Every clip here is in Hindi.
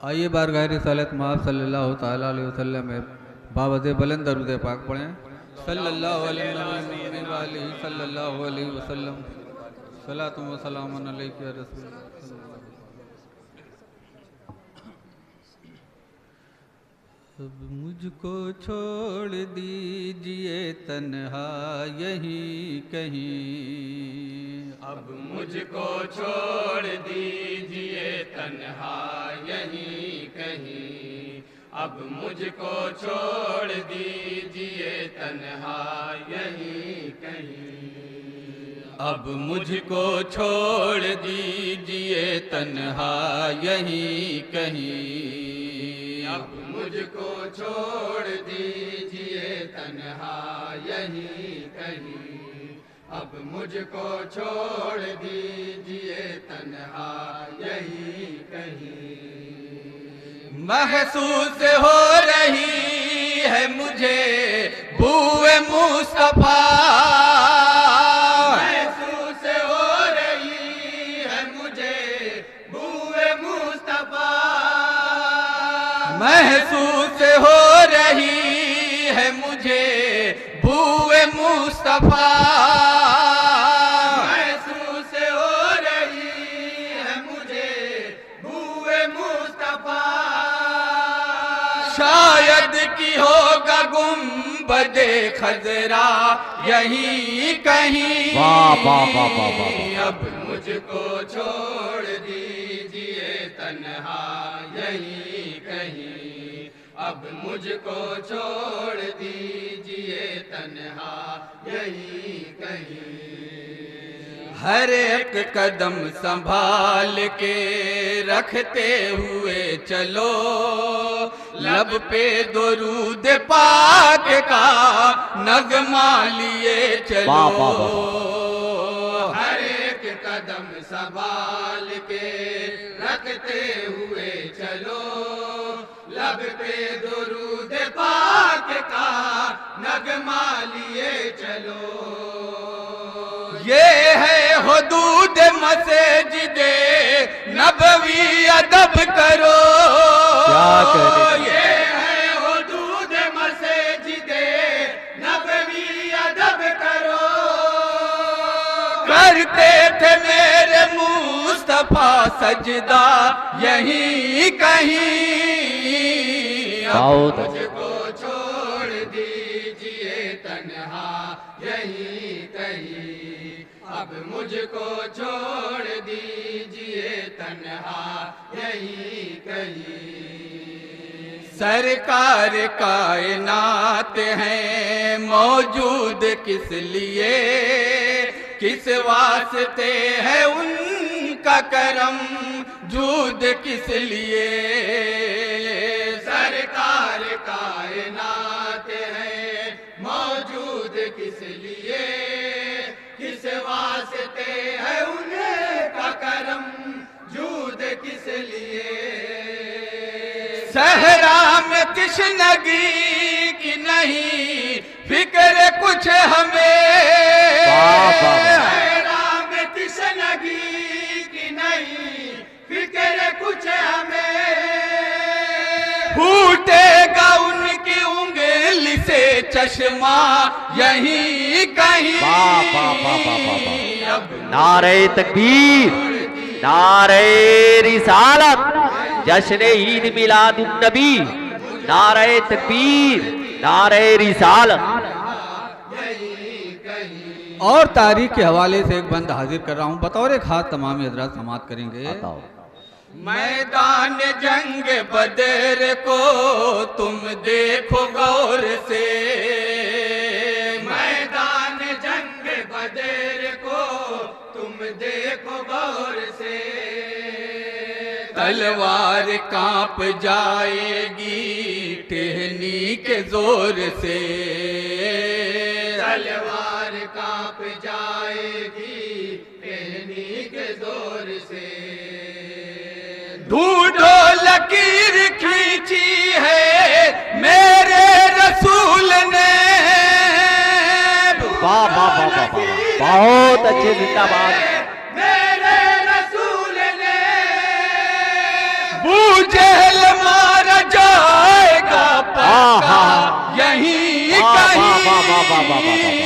आइए बारगाह रिसालत मआब सल्लल्लाहु ताला अलैहि वसल्लम में बावज़े बुलंद दरूद पाक पढ़ें। सल्लल्लाहु अलैहि वसल्लम सलातुम व सलामुन अलैका या रसूल। अब मुझको छोड़ दीजिए तन्हा यहीं कहीं, अब मुझको छोड़ दीजिए तन्हा यहीं कहीं, अब मुझको छोड़ दीजिए तन्हा यहीं कहीं, अब मुझको छोड़ दीजिए तन्हा यहीं कहीं, अब मुझको छोड़ दीजिए तन्हा यहीं कहीं, अब मुझको छोड़ दीजिए तन्हा यहीं कहीं। महसूस हो रही है मुझे बूए मुस्तफा, महसूस हो रही है मुझे बूए मुस्तफा, महसूस हो रही है मुझे बूए मुस्तफा, महसूस हो रही है मुझे बूए मुस्तफा। शायद की होगा गुंबदे खजरा यहीं कहीं। वाह वाह वाह वाह वाह वाह। अब मुझको छोड़ दीजिए तन्हा यहीं कहीं, अब मुझको छोड़ दीजिए तन्हा यहीं कहीं। हर एक कदम संभाल के रखते हुए चलो, लब पे दुरूद पाक का नगमा लिए चलो। वाह, वाह, वाह, हर एक कदम संभाल के रखते हुए चलो, लब पे दुरूद पाक का नगमा लिए चलो। ये है हुदूद मस्जिदे नबवी अदब करो, क्या कहने। ये है हुदूद मस्जिदे नबवी अदब करो। करते थे मेरे मुस्तफा सजदा यहीं कहीं। बहुत अच्छा। मुझको छोड़ दीजिए तन्हा यहीं कहीं, अब मुझको छोड़ दीजिए तन्हा यहीं कहीं। सरकार कायनात हैं मौजूद किस लिए, किस वास्ते है उनका करम जूद किस लिए। सरकार कायनात है मौजूद किस लिए, किस वास्ते है उनका करम जूद किस लिए। सहरा में तिश्नगी की नहीं फिक्र कुछ हमें, सहरा में तिश्नगी की नहीं फिक्र कुछ हमें। फूटेगा उनकी उंगली से चश्मा यहीं कहीं। अब नारे तकबीर, नारे रिसालत, जश्न ईद मिलादुन नबी, नारे तकबीर, नारे रिसालत। और तारीख के हवाले से एक बंद हाजिर कर रहा हूँ, बतौर एक हाथ तमाम हजरात समात करेंगे। बताओ। मैदान जंग बदर को तुम देखो गौर से, मैदान जंग बदर को तुम देखो गौर से। तलवार कांप जाएगी टहनी के जोर से, तलवार कांप जाएगी टहनी के जोर से। ढूंढो लकीर खींची है मेरे रसूल ने। वाह वाह वाह वाह वाह, बहुत अच्छे, जिंदाबाद। मेरे रसूल ने बूझे वाह वाह वाह वाह।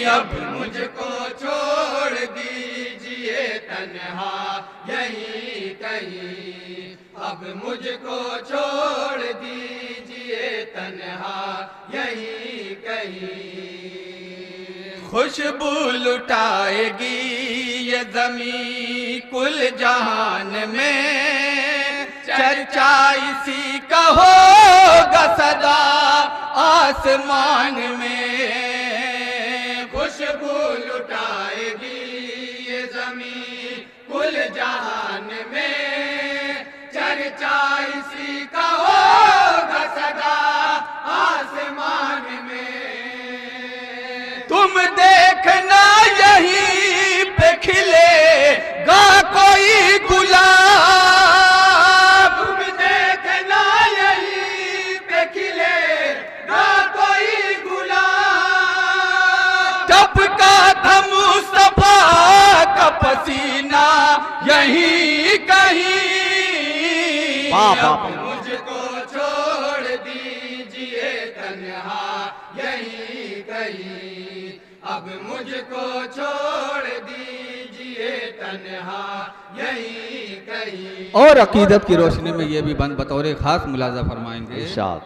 अब मुझको छोड़ दीजिए तन्हा यहीं कहीं, अब मुझको छोड़ दीजिए तन्हा यहीं कहीं। खुशबू लुटाएगी ये ज़मीं कुल जहान में, चर्चा इसी का होगा सदा आसमान में। खुशबू लुटाएगी ये ज़मीं कुल जहान में, चर्चा इसी का होगा सदा आसमान में। तुम देखना यहीं पे खिलेगा कोई गुलाब, तुम देखना यहीं पे खिलेगा कोई गुलाब। टपका था मुस्तफा का पसीना यहीं कहीं। वाह वाह अब मुझको छोड़ दीजिए तन्हा यहीं कहीं, अब मुझको छोड़ दीजिए तन्हा यहीं कहीं। और अकीदत की रोशनी में ये भी बंद बतौर खास मुलाजा फरमाएंगे। इरशाद।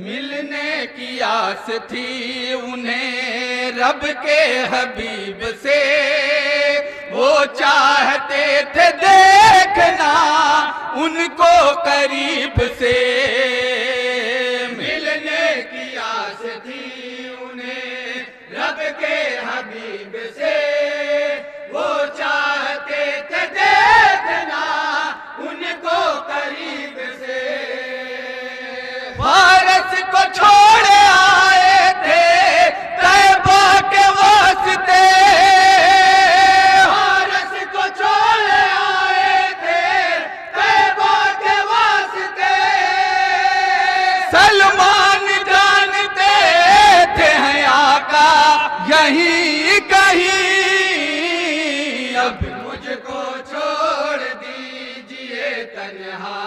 मिलने की आस थी उन्हें रब के हबीब से, वो चाहते थे देखना उनको करीब से। मिलने की आस थी उन्हें रब के हबीब से, वो चाहते थे देखना उनको करीब से। फारस को छोड़ आए थे तैबा के वास्ते, फारस को छोड़ आए थे तैबा के वास्ते। सलमान जानते थे हैं आका यहीं कहीं। अब मुझको छोड़ दीजिए तन्हा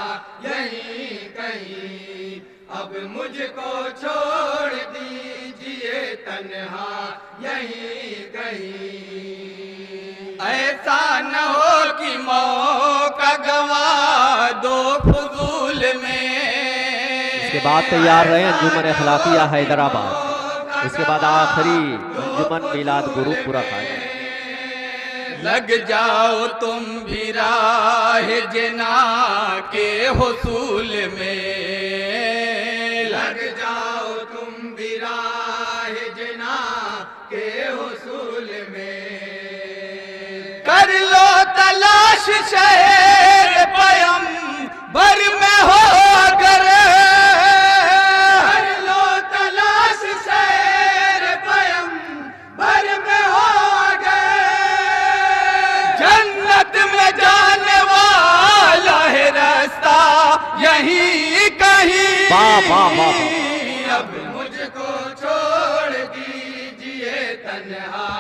यहीं कहीं, अब मुझको छोड़ दीजिए तन्हा यहीं कहीं। ऐसा न हो कि मौका गवा दो फजूल में। इसके बाद तैयार रहे अंजुमन अखलाकिया हैदराबाद। इसके बाद आखिरी अंजुमन मिलाद गुरु पूरा खाया। लग जाओ तुम भी राह जना के हुसूल में, लग जाओ तुम भी राह जना के हुसूल में। कर लो तलाश शहर पयंबर में हो अगर, कर लो तलाश शहर पयंबर में हो अगर। जन्नत में जाने वाला है रास्ता यहीं कहीं। वाह वाह वाह। अब मुझको छोड़ दीजिए तन्हा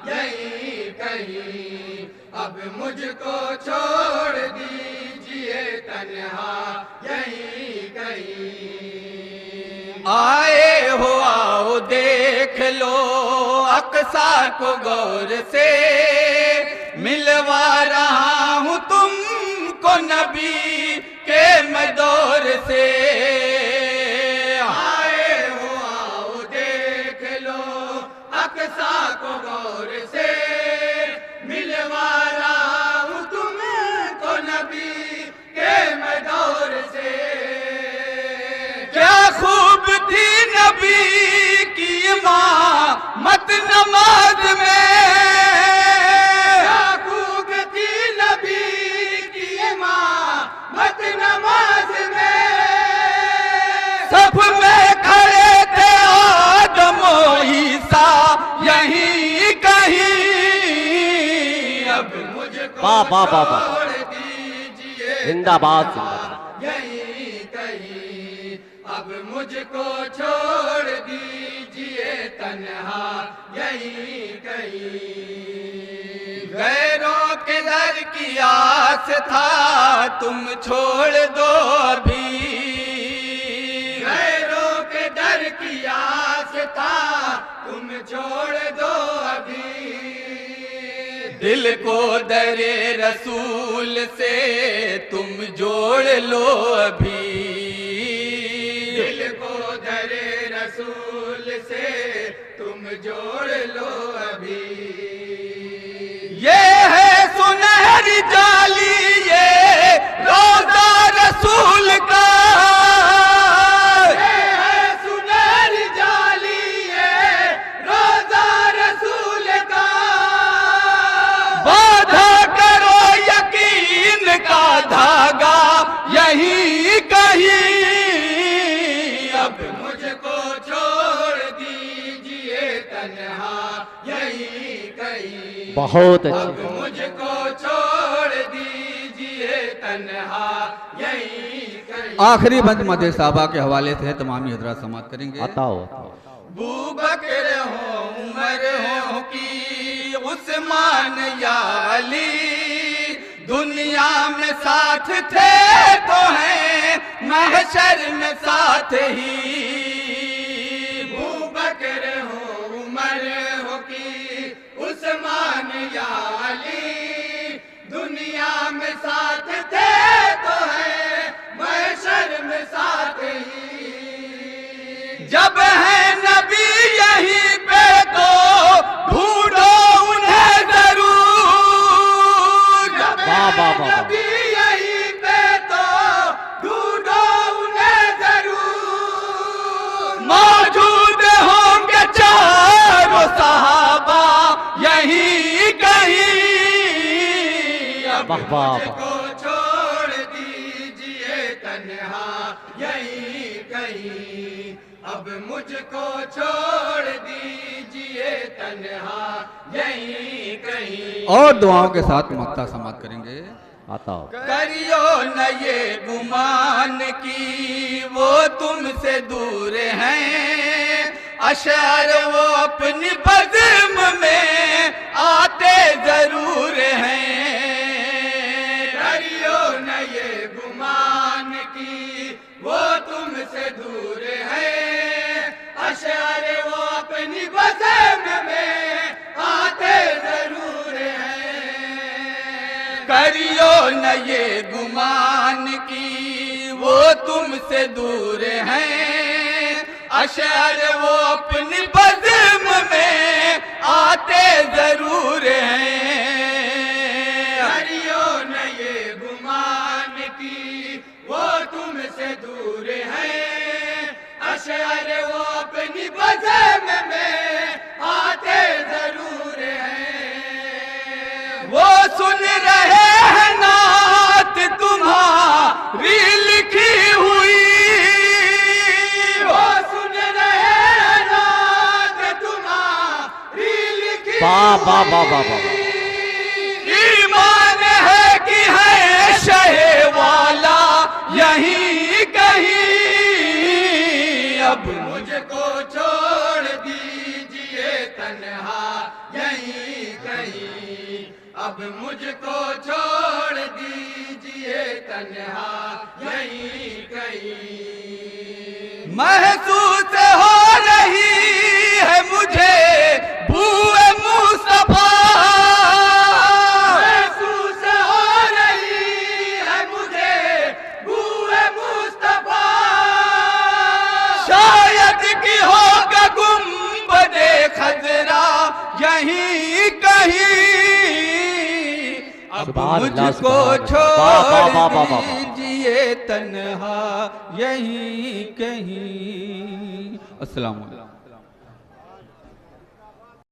यहीं कहीं, अब मुझको छोड़ दीजिए तन्हा यहीं कहीं। आए हो आओ देख लो अक्सा को गौर से, मिलवा रहा हूँ तुमको नबी के मदौर से। आए हो आओ देख लो अक्सा को गौर से, मिलवा रहा हूँ तुमको नबी के मदौर से। क्या खूब थी नबी की माँ मत नमाज में, क्या खूब थी नबी की माँ मत नमाज में। सब में खड़े थे आदम और ईसा यहीं कहीं। अब मुझको वाह वाह वाह वाह। छोड़ दीजिए जिंदाबाद जिंदाबाद। यहीं कहीं, अब मुझको छोड़ दीजिए तन्हा यहीं कहीं। गैरों के दर की आस था तुम छोड़ दो अभी, गैरों के दर की आस था तुम छोड़ दो अभी, दिल को दरे रसूल से तुम जोड़ लो अभी, दिल को दरे रसूल से तुम जोड़ लो अभी। ये है सुनहरी जाली ये रोज़ा रसूल का, ये है सुनहरी जाली ये रोज़ा रसूल का। बाधा करो यकीन का धागा यहीं कहीं, अब मुझको छोड़ दीजिए तन्हा यहीं कहीं। बहुत अब अच्छी। मुझको छोड़ दीजिए तन्हा यहीं कहीं। आखिरी बंद मदे साहबा के हवाले से तमामी हजरात समात करेंगे। बताओ। बू बकर हो उमर हो की उस्मान या अली, दुनिया में साथ थे तो हैं महशर में साथ ही। बू बकर हो उमर हो की उस्मान या अली, दुनिया में साथ थे तो हैं महशर में साथ ही। जब है नबी यहीं पे तो ढूंढो उन्हें जरूर, जब है नबी यहीं पे तो ढूंढो उन्हें जरूर। मौजूद होंगे चारों सहाबा यहीं कहीं, अब मुझको छोड़ दीजिए तन्हा यहीं कहीं, अब मुझको छोड़ दीजिए तन्हा यहीं कहीं। और दुआओं के साथ मक्ता समात करेंगे। बताओ। करियो न ये गुमान की वो तुमसे दूर हैं, अशर वो अपनी बज़्म में आते जरूर हैं। करियो न ये गुमान की वो तुमसे दूर हैं, अशर वो अपनी बज़्म में आते जरूर हैं। करियो न ये गुमान की वो तुमसे दूर हैं, अशर वो अपनी बज़्म में आते जरूर हैं। करियो न ये गुमान की वो तुमसे दूर हैं, अशर वो अपनी बज़्म में आते जरूर हैं। वो सुन रहे हैं नात तुम्हारी लिखी हुई, वो सुन रहे हैं नात तुम्हारी लिखी वाह। ईमान है कि है शहे वाला यहीं कहीं, अब मुझको छोड़ दीजिए तन्हा यहीं कहीं, अब मुझको छोड़ दीजिए तन्हा यहीं कहीं। महसूस हो रही है मुझे बूए मुस्तफा, महसूस हो रही है मुझे बूए मुस्तफा। शायद की होगा गुंबदे खजरा यहीं कहीं, अब मुझको छोड़ दीजिए तन्हा यहीं कहीं। अस्सलाम वालेकुम।